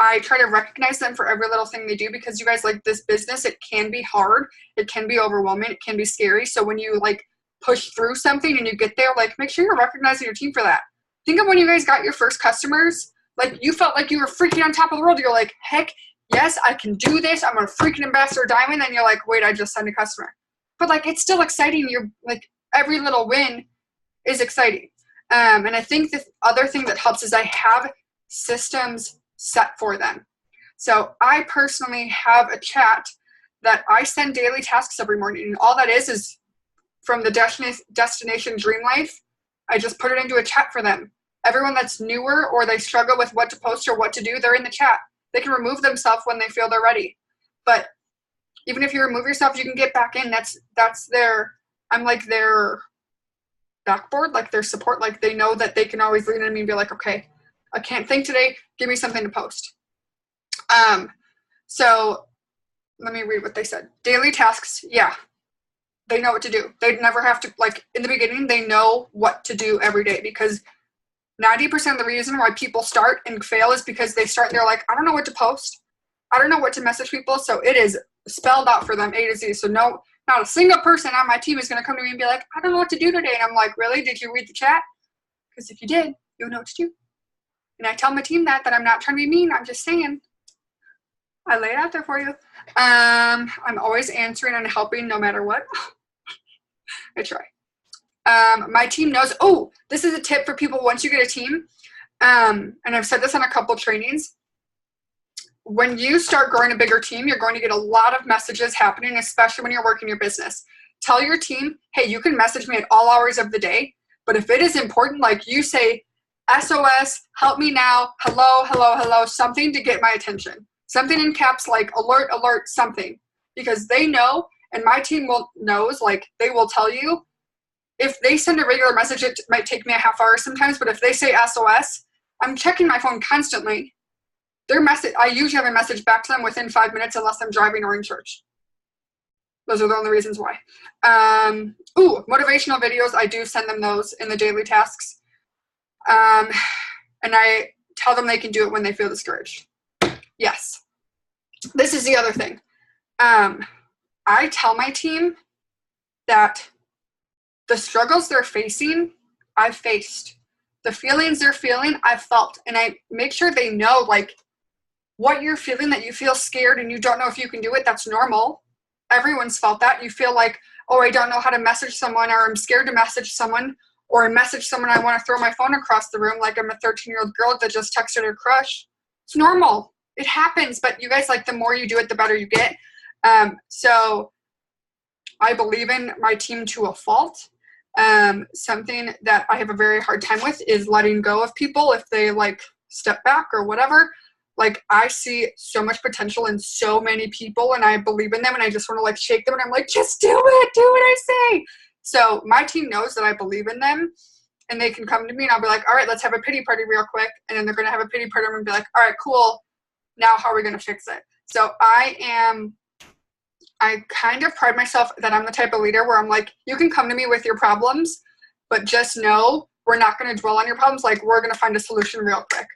I try to recognize them for every little thing they do, because you guys, like, this business, it can be hard, it can be overwhelming, it can be scary. So when you, like, push through something and you get there, like, make sure you're recognizing your team for that. Think of when you guys got your first customers, like, you felt like you were freaking on top of the world. You're like, heck yes, I can do this. I'm a freaking ambassador diamond. And you're like, wait, I just signed a customer. But, like, it's still exciting. You're like, every little win is exciting. And I think the other thing that helps is I have systems set for them. So I personally have a chat that I send daily tasks every morning. And all that is from the Destination Dream Life. I just put it into a chat for them. Everyone that's newer or they struggle with what to post or what to do, they're in the chat. They can remove themselves when they feel they're ready. But even if you remove yourself, you can get back in. That's their, I'm like their backboard, like their support. Like, they know that they can always lean on me and be like, okay, I can't think today. Give me something to post. So let me read what they said. Daily tasks, yeah. They know what to do. They never have to, like, in the beginning, they know what to do every day, because 90% of the reason why people start and fail is because they start and they're like, I don't know what to post. I don't know what to message people. So it is spelled out for them A to Z. So no, not a single person on my team is going to come to me and be like, I don't know what to do today. And I'm like, really? Did you read the chat? Because if you did, you'll know what to do. And I tell my team that I'm not trying to be mean. I'm just saying. I lay it out there for you. I'm always answering and helping no matter what. I try. My team knows, oh, this is a tip for people once you get a team. And I've said this on a couple trainings. When you start growing a bigger team, you're going to get a lot of messages happening, especially when you're working your business. Tell your team, hey, you can message me at all hours of the day. But if it is important, like you say, SOS, help me now, hello, hello, hello, something to get my attention. Something in caps like alert, alert, something. Because they know, and my team knows, like, they will tell you, if they send a regular message, it might take me a half hour sometimes, but if they say SOS, I'm checking my phone constantly. Their message, I usually have a message back to them within 5 minutes unless I'm driving or in church. Those are the only reasons why. Motivational videos, I do send them those in the daily tasks. And I tell them they can do it when they feel discouraged. Yes. This is the other thing. I tell my team that the struggles they're facing, I've faced. The feelings they're feeling, I've felt. And I make sure they know, like, what you're feeling, that you feel scared and you don't know if you can do it. That's normal. Everyone's felt that. You feel like, oh, I don't know how to message someone, or I'm scared to message someone, or I message someone, I want to throw my phone across the room like I'm a 13-year-old girl that just texted her crush. It's normal. It happens. But you guys, like, the more you do it, the better you get. So I believe in my team to a fault. Something that I have a very hard time with is letting go of people if they, like, step back or whatever. Like, I see so much potential in so many people, and I believe in them, and I just want to, like, shake them, and I'm like, just do it, do what I say. So my team knows that I believe in them, and they can come to me, and I'll be like, all right, let's have a pity party real quick. And then they're going to have a pity party, and be like, all right, cool. Now how are we going to fix it? So I kind of pride myself that I'm the type of leader where I'm like, you can come to me with your problems, but just know we're not going to dwell on your problems. Like, we're going to find a solution real quick.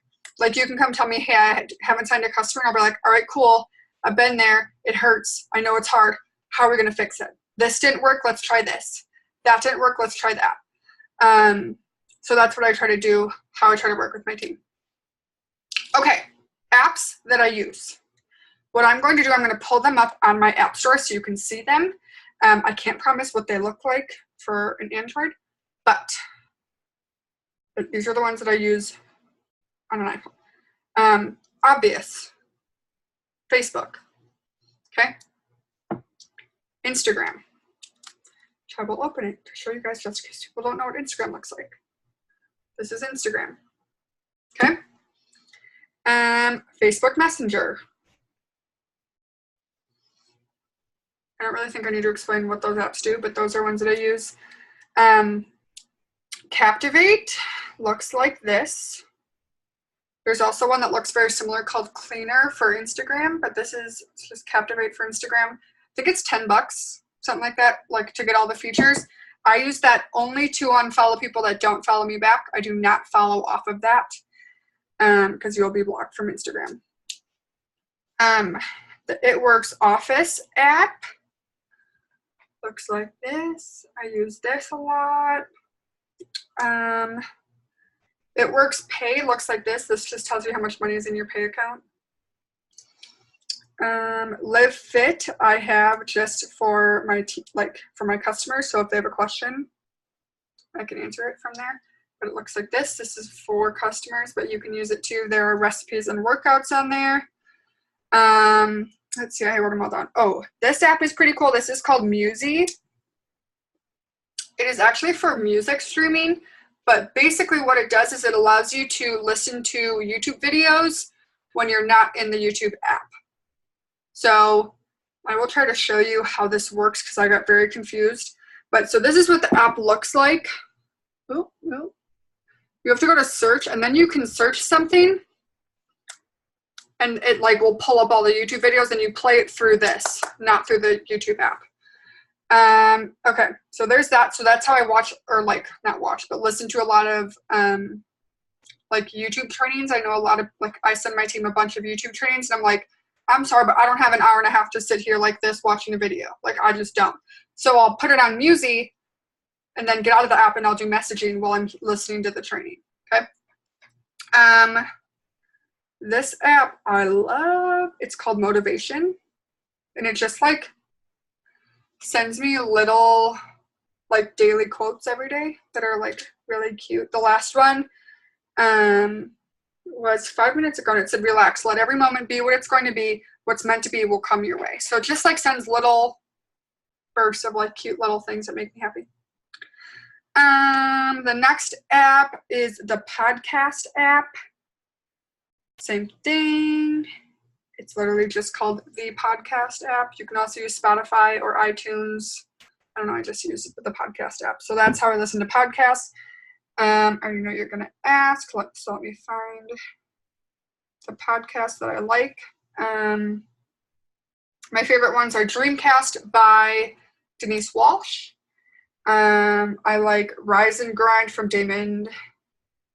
Like, you can come tell me, hey, I haven't signed a customer. And I'll be like, all right, cool. I've been there. It hurts. I know it's hard. How are we going to fix it? This didn't work. Let's try this. That didn't work. Let's try that. So that's what I try to do, how I try to work with my team. Okay, apps that I use. What I'm going to do, I'm going to pull them up on my app store so you can see them. I can't promise what they look like for an Android, but these are the ones that I use on an iPhone. Obvious. Facebook. Okay. Instagram. I will open it to show you guys just in case people don't know what Instagram looks like. This is Instagram. Okay. Facebook Messenger. I don't really think I need to explain what those apps do, but those are ones that I use. Captivate looks like this. There's also one that looks very similar called Cleaner for Instagram, but this is just Captivate for Instagram. I think it's $10, something like that, like, to get all the features. I use that only to unfollow people that don't follow me back. I do not follow off of that because you'll be blocked from Instagram. The It Works Office app looks like this. I use this a lot. It Works Pay looks like this. This just tells you how much money is in your pay account. Live Fit I have just for my for my customers. So if they have a question, I can answer it from there. But it looks like this. This is for customers, but you can use it too. There are recipes and workouts on there. Let's see, I wrote them all down. Oh, this app is pretty cool. This is called Musi. It is actually for music streaming, but basically what it does is it allows you to listen to YouTube videos when you're not in the YouTube app. So I will try to show you how this works because I got very confused. But so this is what the app looks like. Oh, no. You have to go to search, and then you can search something, and it, like, will pull up all the YouTube videos, and you play it through this, not through the YouTube app. Okay, so there's that. So that's how I watch, or, like, not watch, but listen to a lot of like, YouTube trainings. I know a lot of, like, I send my team a bunch of YouTube trainings, and I'm like, I'm sorry, but I don't have an hour and a half to sit here like this watching a video. Like, I just don't. So I'll put it on Musi and then get out of the app, and I'll do messaging while I'm listening to the training. Okay. This app I love. It's called Motivation, and it just, like, sends me little, like, daily quotes every day that are, like, really cute. The last one was 5 minutes ago, and it said, relax, let every moment be what it's going to be. What's meant to be will come your way. So it just, like, sends little bursts of, like, cute little things that make me happy. The next app is the podcast app. Same thing. It's literally just called the podcast app. You can also use Spotify or iTunes. I don't know, I just use the podcast app. So that's how I listen to podcasts. I already know you're gonna ask. So let me find the podcast that I like. My favorite ones are Dreamcast by Denise Walsh. I like Rise and Grind from Damon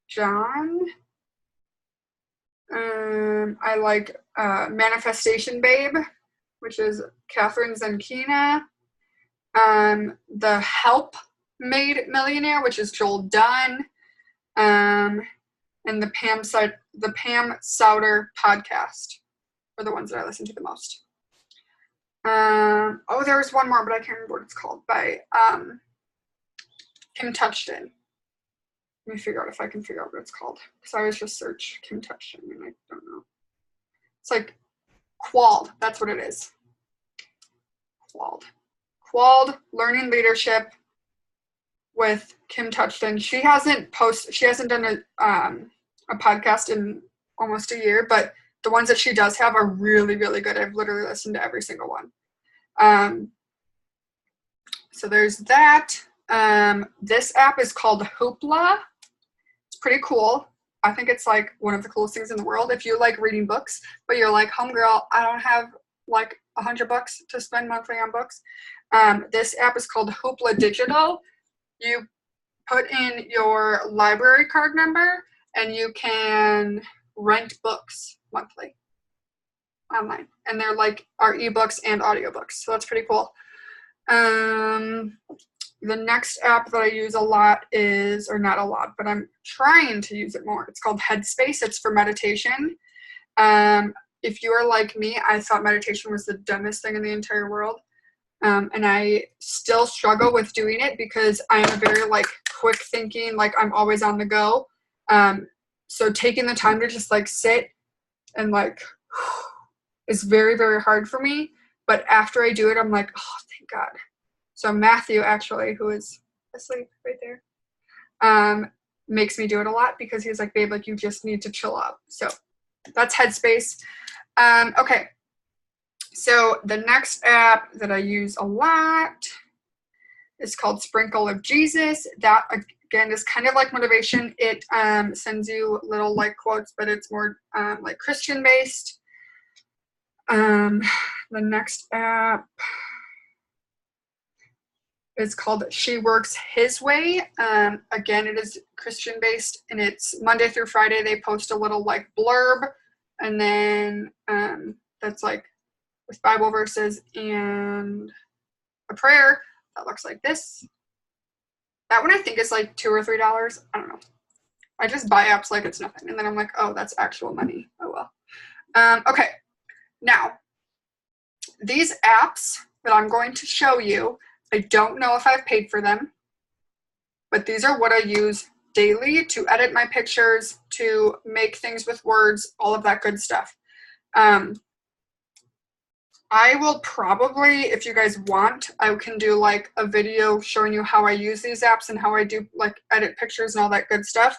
John. I like Manifestation Babe, which is Catherine Zenkina. The Help Made Millionaire, which is Joel Dunn. And the Pam Souter podcast are the ones that I listen to the most. There was one more, but I can't remember what it's called, by Kim Touchton. Let me figure out if I can figure out what it's called, because I always just search Kim Touchton and I don't know. It's like Qualled. That's what it is. Qualled Learning Leadership with Kim Touchton. She hasn't done a podcast in almost a year, but the ones that she does have are really, really good. I've literally listened to every single one. So there's that. This app is called Hoopla. It's pretty cool. I think it's like one of the coolest things in the world. If you like reading books, but you're like, homegirl, I don't have like $100 to spend monthly on books. This app is called Hoopla Digital. You put in your library card number and you can rent books monthly online. And they're like our ebooks and audiobooks. So that's pretty cool. The next app that I use a lot is, or not a lot, but I'm trying to use it more. It's called Headspace. It's for meditation. If you are like me, I thought meditation was the dumbest thing in the entire world. And I still struggle with doing it because I am a very like quick thinking, like I'm always on the go. So taking the time to just like sit and like is very, very hard for me. But after I do it, I'm like, oh, thank God. So Matthew, actually, who is asleep right there, makes me do it a lot because he's like, babe, like you just need to chill out. So that's Headspace. Okay. So the next app that I use a lot is called Sprinkle of Jesus. That, again, is kind of like motivation. It sends you little like quotes, but it's more like Christian-based. The next app is called She Works His Way. Again, it is Christian-based, and it's Monday through Friday. They post a little like blurb, and then that's like with Bible verses and a prayer that looks like this. That one I think is like $2 or $3. I don't know. I just buy apps like it's nothing, and then I'm like, oh, that's actual money. Oh well. Okay, now these apps that I'm going to show you, I don't know if I've paid for them, but these are what I use daily to edit my pictures, to make things with words, all of that good stuff. I will probably, if you guys want, I can do like a video showing you how I use these apps and how I do like edit pictures and all that good stuff.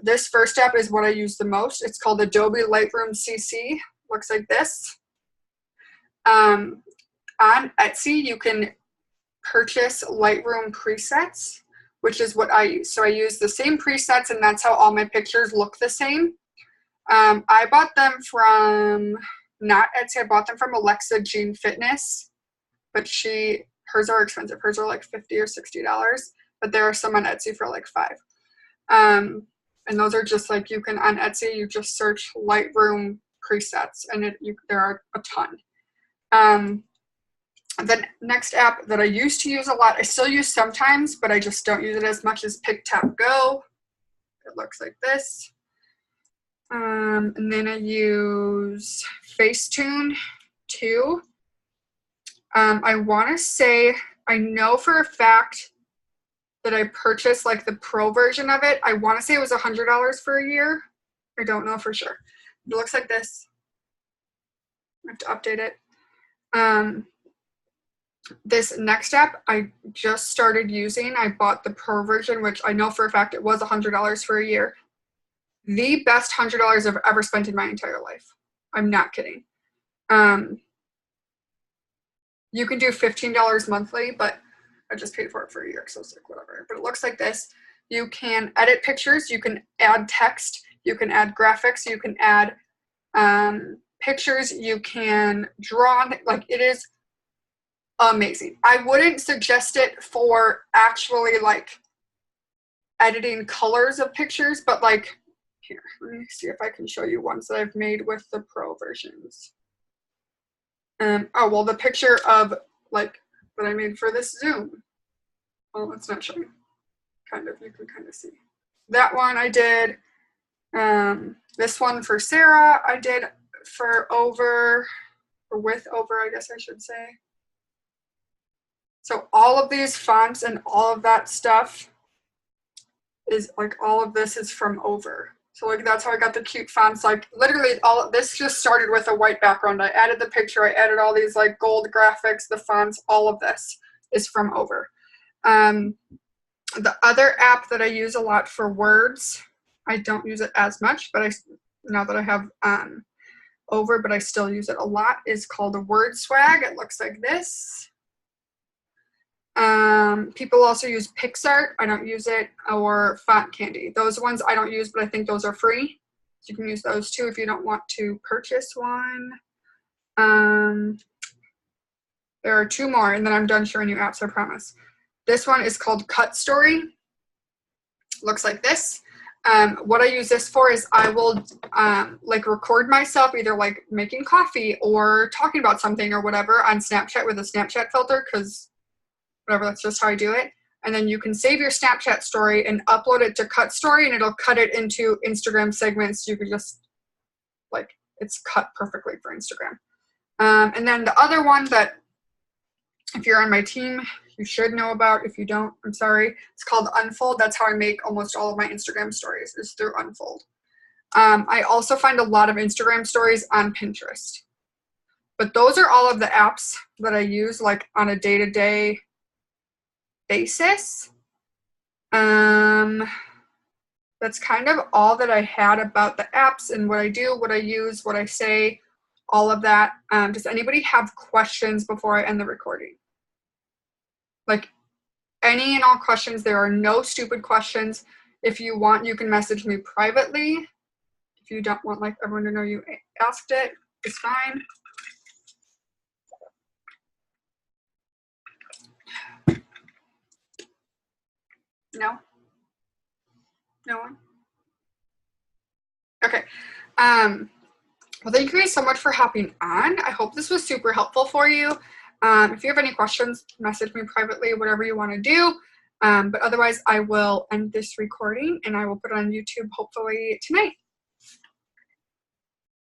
This first app is what I use the most. It's called Adobe Lightroom CC. Looks like this. On Etsy, you can purchase Lightroom presets, which is what I use. So I use the same presets, and that's how all my pictures look the same. I bought them from, not Etsy, I bought them from Alexa Jean Fitness, but hers are expensive. Hers are like $50 or $60, but there are some on Etsy for like $5. And those are just like, you can, on Etsy, you just search Lightroom presets, and there are a ton. The next app that I used to use a lot, I still use sometimes, but I just don't use it as much, as PicTapGo. It looks like this. And then I use Facetune too. I want to say, I know for a fact that I purchased like the pro version of it. I want to say it was $100 for a year. I don't know for sure. It looks like this. I have to update it. This next app I just started using. I bought the pro version, which I know for a fact it was $100 for a year. The best $100 I've ever spent in my entire life. I'm not kidding. You can do $15 monthly, but I just paid for it for a year, so it's like whatever. But it looks like this. You can edit pictures. You can add text. You can add graphics. You can add pictures. You can draw. Like, it is amazing. I wouldn't suggest it for actually like editing colors of pictures, but like, Here, let me see if I can show you ones that I've made with the pro versions. Oh, well, the picture of like that I made for this Zoom. Well, it's not showing. Kind of, you can kind of see. That one I did. This one for Sarah, I did for over, or with over, I guess I should say. So all of these fonts and all of that stuff is like, all of this is from Over. So like, that's how I got the cute fonts. Like literally all of this just started with a white background. I added the picture, I added all these like gold graphics, the fonts, all of this is from Over. The other app that I use a lot for words, I don't use it as much, but now that I have Over, but I still use it a lot, is called a Word Swag. It looks like this. People also use PixArt. I don't use it, or Font Candy. Those ones I don't use, but I think those are free. So you can use those too if you don't want to purchase one. There are 2 more, and then I'm done showing you apps, I promise. This one is called Cut Story. Looks like this. What I use this for is I will like record myself either like making coffee or talking about something or whatever on Snapchat with a Snapchat filter, because whatever, that's just how I do it. And then you can save your Snapchat story and upload it to Cut Story, and it'll cut it into Instagram segments. You can just like, it's cut perfectly for Instagram. And then the other one that if you're on my team, you should know about. If you don't, I'm sorry. It's called Unfold. That's how I make almost all of my Instagram stories, is through Unfold. I also find a lot of Instagram stories on Pinterest. But those are all of the apps that I use like on a day-to-day basis. That's kind of all that I had about the apps and what I do, what I use, what I say, all of that. Does anybody have questions before I end the recording? Like any and all questions. There are no stupid questions. If you want, you can message me privately. If you don't want like everyone to know you asked it, it's fine. No? No one? Okay. Well, thank you guys so much for hopping on. I hope this was super helpful for you. If you have any questions, message me privately, whatever you want to do. But otherwise, I will end this recording and I will put it on YouTube hopefully tonight.